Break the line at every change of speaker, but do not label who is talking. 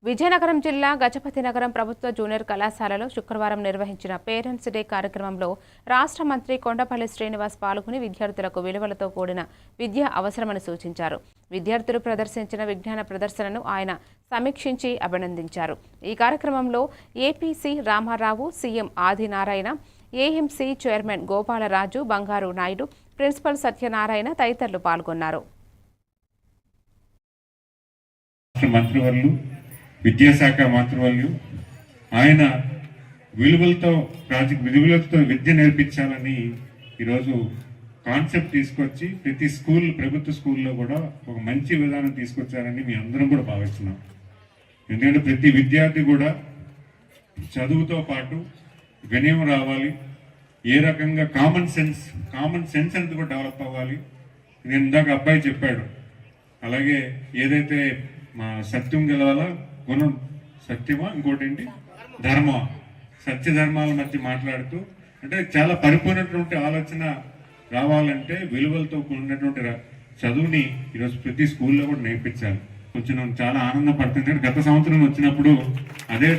విజయనగరం జిల్లా గజపతినగరం ప్రభుత్వ జూనియర్ కళాశాలలో శుక్రవారం నిర్వహించిన పేరెంట్స్ డే కార్యక్రమంలో రాష్ట్ర మంత్రి కొండపల్లి శ్రీనివాస్ పాల్గొని విద్యార్థులకు విలువలతో కూడిన విద్య అవసరమని సూచించారు. విద్యార్థులు ప్రదర్శించిన విజ్ఞాన ప్రదర్శనను ఆయన సమీక్షించి అభినందించారు. ఈ కార్యక్రమంలో APC Ramarao, CM Adinarayana, AMC chairman Gopalaraju, Bangaru Naidu, principal Satyanarayana తదితరులు పాల్గొన్నారు.
విద్యాశాఖ మంత్రివర్యులు ఆయన విలువలతో విద్య నేర్పించాలని ఈరోజు కాన్సెప్ట్ తీసుకొచ్చి ప్రతి ప్రభుత్వ స్కూల్లో కూడా ఒక మంచి విధానం తీసుకొచ్చారని మీ అందరం కూడా భావిస్తున్నాం. ఎందుకంటే ప్రతి విద్యార్థి కూడా చదువుతో పాటు వినయం రావాలి, ఏ రకంగా కామన్ సెన్స్ అనేది కూడా డెవలప్ అవ్వాలి. నేను ఇందాక అబ్బాయి చెప్పాడు, అలాగే ఏదైతే మా సత్యం గెలవాలా, గుణం సత్యమా, ఇంకోటి ఏంటి ధర్మమా, సత్య ధర్మాల మధ్య మాట్లాడుతూ అంటే చాలా పరిపూర్ణటువంటి ఆలోచన రావాలంటే విలువలతో కూడినటువంటి చదువుని ఈరోజు ప్రతి స్కూల్లో కూడా నేర్పించాలి. చాలా ఆనందపడుతుంది. గత సంవత్సరం వచ్చినప్పుడు అదే